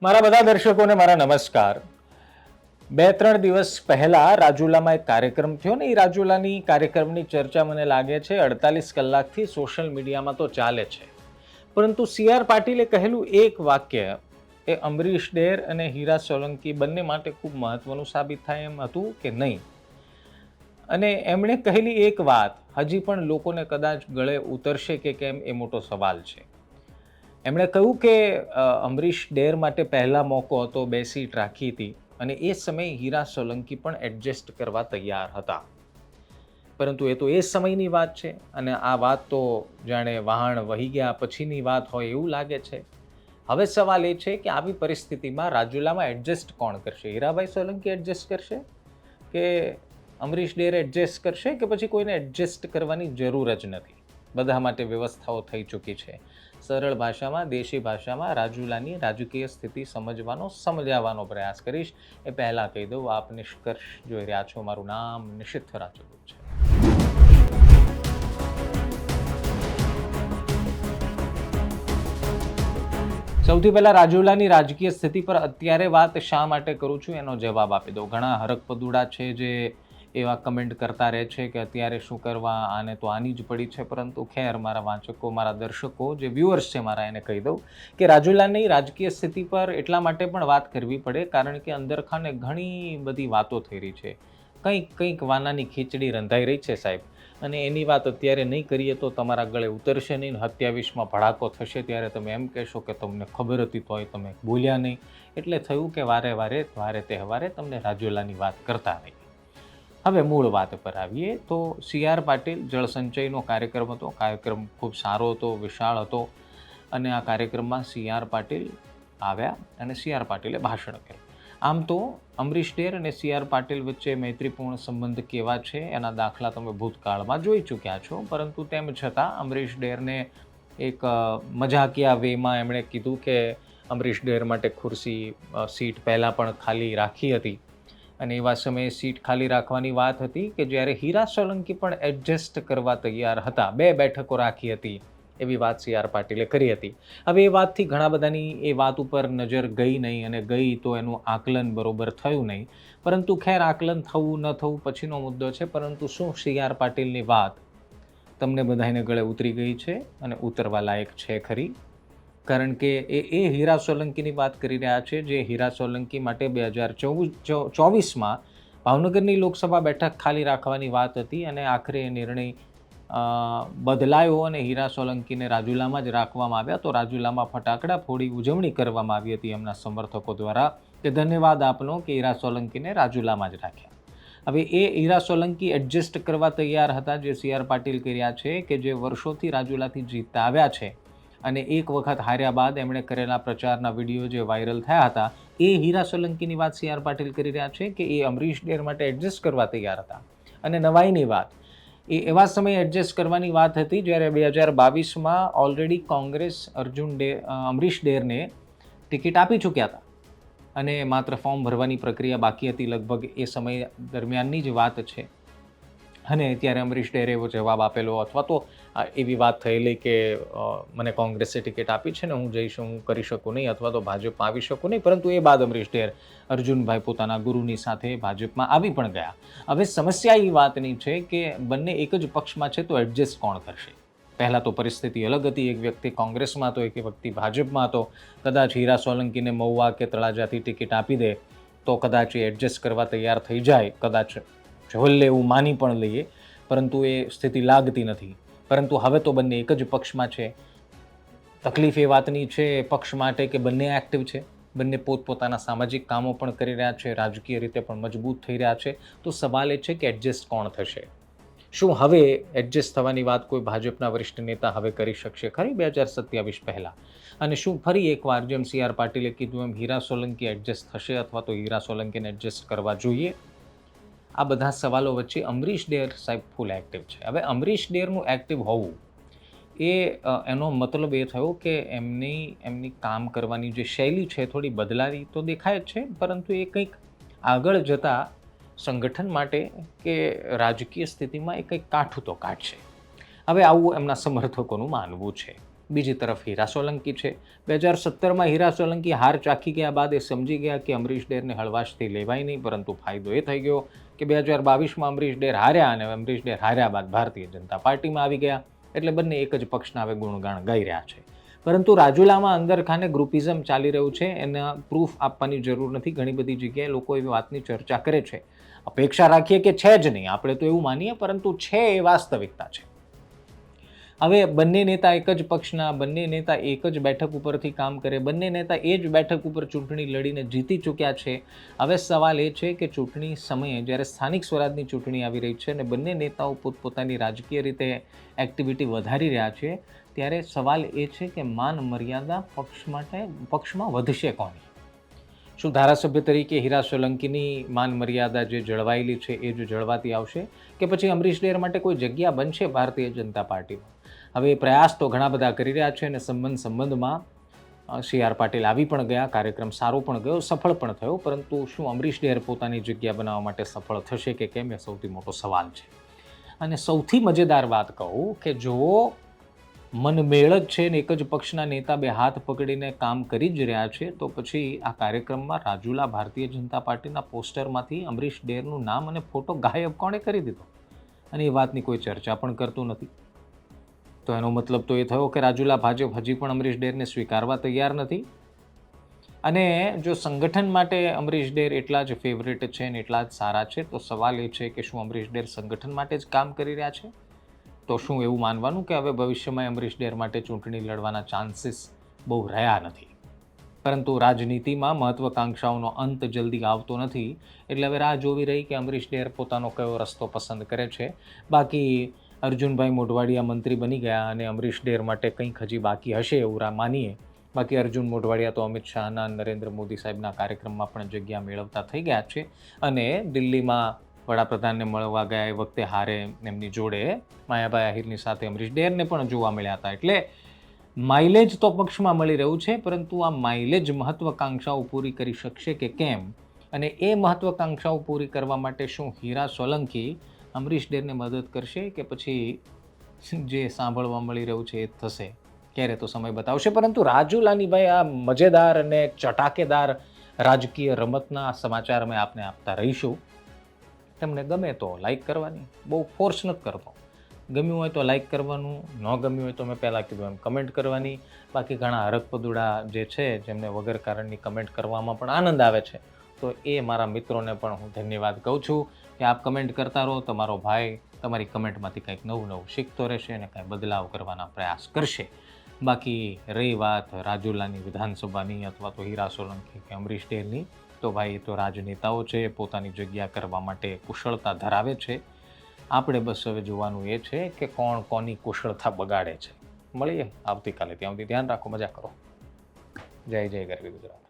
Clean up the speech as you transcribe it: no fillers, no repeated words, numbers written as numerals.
મારા બધા દર્શકોને મારા નમસ્કાર. 2-3 દિવસ પહેલા રાજુલામાં એક કાર્યક્રમ થયો ને એ રાજુલાની કાર્યક્રમની ચર્ચા મને લાગે છે 48 કલાકથી સોશિયલ મીડિયામાં તો ચાલે છે. પરંતુ CR પાટીલે કહેલું એક વાક્ય એ અમરીશ ડેર અને હીરા સોલંકી બંને માટે ખૂબ મહત્વનું સાબિત થાય એમ હતું કે નહીં. અને એમણે કહેલી એક વાત હજી પણ લોકોને કદાચ ગળે ઉતરશે કે કેમ એ મોટો સવાલ છે. એમણે કહ્યું કે અમરીશ ડેર માટે પહેલા મોકો હતો, 2 સીટ રાખી હતી અને એ સમયે હીરા સોલંકી પણ એડજસ્ટ કરવા તૈયાર હતા. પરંતુ એ તો એ સમયની વાત છે અને આ વાત તો જાણે વહાણ વહી ગયા પછીની વાત હોય એવું લાગે છે. હવે સવાલ એ છે કે આવી પરિસ્થિતિમાં રાજુલામાં એડજસ્ટ કોણ કરશે? હીરાભાઈ સોલંકી એડજસ્ટ કરશે કે અમરીશ ડેર એડજસ્ટ કરશે કે પછી કોઈને એડજસ્ટ કરવાની જરૂર જ નથી? બધા માટે વ્યવસ્થાઓ થઈ ચૂકી છે. સરળ ભાષામાં, દેશી ભાષામાં રાજુલાની રાજકીય સ્થિતિ સમજાવવાનો પ્રયાસ કરીશ. એ પહેલાં કહી દઉં, આપ નિષ્કર્ષ જોઈ રહ્યા છો. મારું નામ નિશિથ રાજપૂત છે. સૌથી પહેલાં રાજુલાની રાજકીય સ્થિતિ પર અત્યારે વાત શા માટે કરું છું એનો જવાબ આપી દઉં. ઘણા હરકપદુડા છે જે એવા કમેન્ટ કરતા રહે છે કે અત્યારે શું કરવા, આને તો આની જ પડી છે. પરંતુ ખેર, મારા વાંચકો, મારા દર્શકો, જે વ્યુઅર્સ છે મારા, એને કહી દઉં કે રાજુલાની રાજકીય સ્થિતિ પર એટલા માટે પણ વાત કરવી પડે કારણ કે અંદરખાને ઘણી બધી વાતો થઈ રહી છે. કંઈક વાનાની ખીચડી રંધાઈ રહી છે સાહેબ, અને એની વાત અત્યારે નહીં કરીએ તો તમારા ગળે ઉતરશે નહીં. 27માં ભડાકો થશે ત્યારે તમે એમ કહેશો કે તમને ખબર હતી તોય તમે બોલ્યા નહીં. એટલે થયું કે વારે તહેવારે તમને રાજુલાની વાત કરતા નહીં. હવે મૂળ વાત પર આવીએ તો CR પાટીલ જળસંચયનો કાર્યક્રમ હતો. કાર્યક્રમ ખૂબ સારો હતો, વિશાળ હતો અને આ કાર્યક્રમમાં CR પાટીલ આવ્યા અને CR પાટીલે ભાષણ કર્યું. આમ તો અમરીશ ડેર અને CR પાટીલ વચ્ચે મૈત્રીપૂર્ણ સંબંધ કેવા છે એના દાખલા તમે ભૂતકાળમાં જોઈ ચૂક્યા છો. પરંતુ તેમ છતાં અમરીશ ડેરને એક મજાકિયા વેમાં એમણે કીધું કે અમરીશ ડેર માટે સીટ પહેલાં પણ ખાલી રાખી હતી અને એવા સમયે સીટ ખાલી રાખવાની વાત હતી કે જ્યારે હીરા સોલંકી પણ એડજસ્ટ કરવા તૈયાર હતા. 2 બેઠકો રાખી હતી એવી વાત CR પાટીલે કરી હતી. હવે એ વાતથી ઘણા બધાની એ વાત ઉપર નજર ગઈ નહીં અને ગઈ તો એનું આકલન બરોબર થયું નહીં. પરંતુ ખેર, આકલન થવું ન થવું પછીનો મુદ્દો છે. પરંતુ શું CR પાટીલની વાત તમને બધાને ગળે ઉતરી ગઈ છે અને ઉતરવા લાયક છે ખરી? કારણ કે એ હીરા સોલંકીની વાત કરી રહ્યા છે જે હીરા સોલંકી માટે 2024માં ભાવનગરની લોકસભા બેઠક ખાલી રાખવાની વાત હતી અને આખરે એ નિર્ણય બદલાયો અને હીરા સોલંકીને રાજુલામાં જ રાખવામાં આવ્યા. તો રાજુલામાં ફટાકડા ફોડી ઉજવણી કરવામાં આવી હતી એમના સમર્થકો દ્વારા કે ધન્યવાદ આપનો કે હીરા સોલંકીને રાજુલામાં જ રાખ્યા. હવે એ હીરા સોલંકી એડજસ્ટ કરવા તૈયાર હતા જે CR પાટીલ કર્યા છે કે જે વર્ષોથી રાજુલાથી જીતતા આવ્યા છે અને એક વખત હાર્યા બાદ એમણે કરેલા પ્રચારના વિડીયો જે વાયરલ થયા હતા એ હીરા સોલંકીની વાત CR પાટીલ કરી રહ્યા છે કે એ અમરીશ ડેર માટે એડજસ્ટ કરવા તૈયાર હતા. અને નવાઈની વાત, એ એવા સમયે એડજસ્ટ કરવાની વાત હતી જ્યારે 2022માં ઓલરેડી કોંગ્રેસ અમરીશ ડેરને ટિકિટ આપી ચૂક્યા હતા અને માત્ર ફોર્મ ભરવાની પ્રક્રિયા બાકી હતી. લગભગ એ સમય દરમિયાનની જ વાત છે. અને ત્યારે અમરીશ ડેરે એવો જવાબ આપેલો અથવા તો એવી વાત થયેલી કે મને કોંગ્રેસે ટિકિટ આપી છે ને હું હું કરી શકું નહીં અથવા તો ભાજપમાં આવી શકું નહીં. પરંતુ એ બાદ અમરીશ ડેર અર્જુનભાઈ પોતાના ગુરુની સાથે ભાજપમાં આવી પણ ગયા. હવે સમસ્યા એ વાતની છે કે બંને એક જ પક્ષમાં છે તો એડજસ્ટ કોણ કરશે? પહેલાં તો પરિસ્થિતિ અલગ હતી. એક વ્યક્તિ કોંગ્રેસમાં હતો, એક વ્યક્તિ ભાજપમાં હતો. કદાચ હીરા સોલંકીને મહુવા કે તળાજાથી ટિકિટ આપી દે તો કદાચ એ એડજસ્ટ કરવા તૈયાર થઈ જાય. કદાચ છેવટે એવું માની પણ લઈએ, પરંતુ એ સ્થિતિ લાગતી નથી. પરંતુ હવે તો બંને એક જ પક્ષમાં છે. તકલીફ એ વાતની છે પક્ષ માટે કે બંને એક્ટિવ છે, બંને પોતપોતાના સામાજિક કામો પણ કરી રહ્યા છે, રાજકીય રીતે પણ મજબૂત થઈ રહ્યા છે. તો સવાલ એ છે કે એડજસ્ટ કોણ થશે? શું હવે એડજસ્ટ થવાની વાત કોઈ ભાજપના વરિષ્ઠ નેતા હવે કરી શકશે ખરી 2027 પહેલાં? અને શું ફરી એકવાર જેમ CR પાટીલે કીધું એમ હીરા સોલંકી એડજસ્ટ થશે અથવા તો હીરા સોલંકીને એડજસ્ટ કરવા જોઈએ? આ બધા સવાલો વચ્ચે અમરીશ ડેર સાહેબ ફૂલ એક્ટિવ છે. હવે અમરીશ ડેરનું એક્ટિવ હોવું એનો મતલબ એ થયો કે એમની કામ કરવાની જે શૈલી છે થોડી બદલાવી તો દેખાય જ છે, પરંતુ એ કંઈક આગળ જતાં સંગઠન માટે કે રાજકીય સ્થિતિમાં એ કંઈક કાઠું તો કાઢશે. હવે આવું એમના સમર્થકોનું માનવું છે. બીજી તરફ હીરા સોલંકી છે. 2017માં હીરા સોલંકી હાર ચાખી ગયા બાદ એ સમજી ગયા કે અમરીશ ડેરને હળવાશથી લેવાય નહીં, પરંતુ ફાયદો એ થઈ ગયો કે 2022માં અમરીશ ડેર હાર્યા અને અમરીશ ડેર હાર્યા બાદ ભારતીય જનતા પાર્ટીમાં આવી ગયા. એટલે બંને એક જ પક્ષના હવે ગુણગાન ગાઈ રહ્યા છે. પરંતુ રાજુલામાં અંદરખાને ગ્રુપિઝમ ચાલી રહ્યું છે, એના પ્રૂફ આપવાની જરૂર નથી. ઘણી બધી જગ્યાએ લોકો એવી વાતની ચર્ચા કરે છે. અપેક્ષા રાખીએ કે છે જ નહીં, આપણે તો એવું માનીએ, પરંતુ છે એ વાસ્તવિકતા છે. હવે બંને નેતા એક જ પક્ષના, બંને નેતા એક જ બેઠક ઉપરથી કામ કરે, બંને નેતા એ જ બેઠક ઉપર ચૂંટણી લડીને જીતી ચૂક્યા છે. હવે સવાલ એ છે કે ચૂંટણી સમયે જ્યારે સ્થાનિક સ્વરાજની ચૂંટણી આવી રહી છે અને બંને નેતાઓ પોતપોતાની રાજકીય રીતે એક્ટિવિટી વધારી રહ્યા છે, ત્યારે સવાલ એ છે કે માન મર્યાદા પક્ષમાં વધશે કોની? શું ધારાસભ્ય તરીકે હીરા સોલંકીની માન મર્યાદા જે જળવાયેલી છે એ જો જળવાતી આવશે, કે પછી અમરીશ ડેર માટે કોઈ જગ્યા બનશે ભારતીય જનતા પાર્ટીમાં? હવે પ્રયાસ તો ઘણા બધા કરી રહ્યા છે અને સંબંધમાં CR પાટીલ આવી પણ ગયા, કાર્યક્રમ સારો પણ ગયો, સફળ પણ થયો, પરંતુ શું અમરીશ ડેર પોતાની જગ્યા બનાવવા માટે સફળ થશે કે કેમ, એ સૌથી મોટો સવાલ છે. અને સૌથી મજેદાર વાત કહું કે જો મનમેળ જ છે ને એક જ પક્ષના નેતા બે હાથ પકડીને કામ કરી જ રહ્યા છે, તો પછી આ કાર્યક્રમમાં રાજુલા ભારતીય જનતા પાર્ટીના પોસ્ટરમાંથી અમરીશ ડેરનું નામ અને ફોટો ગાયબ કોણે કરી દીધો? અને એ વાતની કોઈ ચર્ચા પણ કરતું નથી. તો એનો મતલબ તો એ થયો કે રાજુલા ભાજપ હજી પણ અમરીશ ડેરને સ્વીકારવા તૈયાર નથી. અને જો સંગઠન માટે અમરીશ ડેર એટલા જ ફેવરેટ છે ને એટલા જ સારા છે, તો સવાલ એ છે કે શું અમરીશ ડેર સંગઠન માટે જ કામ કરી રહ્યા છે? તો શું એવું માનવાનું કે હવે ભવિષ્યમાં અમરીશ ડેર માટે ચૂંટણી લડવાના ચાન્સીસ બહુ રહ્યા નથી? પરંતુ રાજનીતિમાં મહત્વાકાંક્ષાઓનો અંત જલ્દી આવતો નથી, એટલે હવે રાહ જોવી રહી કે અમરીશ ડેર પોતાનો કયો રસ્તો પસંદ કરે છે. બાકી અર્જુનભાઈ મોઢવાડિયા મંત્રી બની ગયા અને અમરીશ ડેર માટે કંઈક હજી બાકી હશે એવું માનીએ. બાકી અર્જુન મોઢવાડિયા તો અમિત શાહના, નરેન્દ્ર મોદી સાહેબના કાર્યક્રમમાં પણ જગ્યા મેળવતા થઈ ગયા છે અને દિલ્હીમાં વડાપ્રધાનને મળવા ગયા એ વખતે હારે એમની જોડે માયાભાઈ આહિરની સાથે અમરીશ ડેરને પણ જોવા મળ્યા હતા. એટલે માઇલેજ તો પક્ષમાં મળી રહ્યું છે, પરંતુ આ માઇલેજ મહત્વાકાંક્ષાઓ પૂરી કરી શકશે કે કેમ? અને એ મહત્વાકાંક્ષાઓ પૂરી કરવા માટે શું હીરા સોલંકી અમરીશ ડેરને મદદ કરશે કે પછી જે સાંભળવા મળી રહ્યું છે એ થશે? ક્યારે તો સમય બતાવશે. પરંતુ રાજુલાની ભાઈ આ મજેદાર અને ચટાકેદાર રાજકીય રમતના સમાચાર અમે આપને આપતા રહીશું. તમને ગમે તો લાઈક કરવાની, બહુ ફોર્સ નથી કરતો. ગમ્યું હોય તો લાઈક કરવાનું, ન ગમ્યું હોય તો મેં પહેલાં કીધું એમ કમેન્ટ કરવાની. બાકી ઘણા હરકપદુડા જે છે જેમને વગર કારણની કમેન્ટ કરવામાં પણ આનંદ આવે છે, તો એ મારા મિત્રોને પણ હું ધન્યવાદ કહું છું કે આપ કમેન્ટ કરતા રહો. તમારો ભાઈ તમારી કમેન્ટમાંથી કંઈક નવું શીખતો રહેશે અને કંઈ બદલાવ કરવાના પ્રયાસ કરશે. બાકી રહી વાત રાજુલાની વિધાનસભાની અથવા તો હીરા સોલંકી કે અમરીશ ડેરની, તો ભાઈ એ તો રાજનેતાઓ છે, પોતાની જગ્યા કરવા માટે કુશળતા ધરાવે છે. આપણે બસ હવે જોવાનું એ છે કે કોણ કોની કુશળતા બગાડે છે. મળીએ આવતીકાલે. ત્યાં સુધી ધ્યાન રાખો, મજા કરો. જય જય ગરવી ગુજરાત.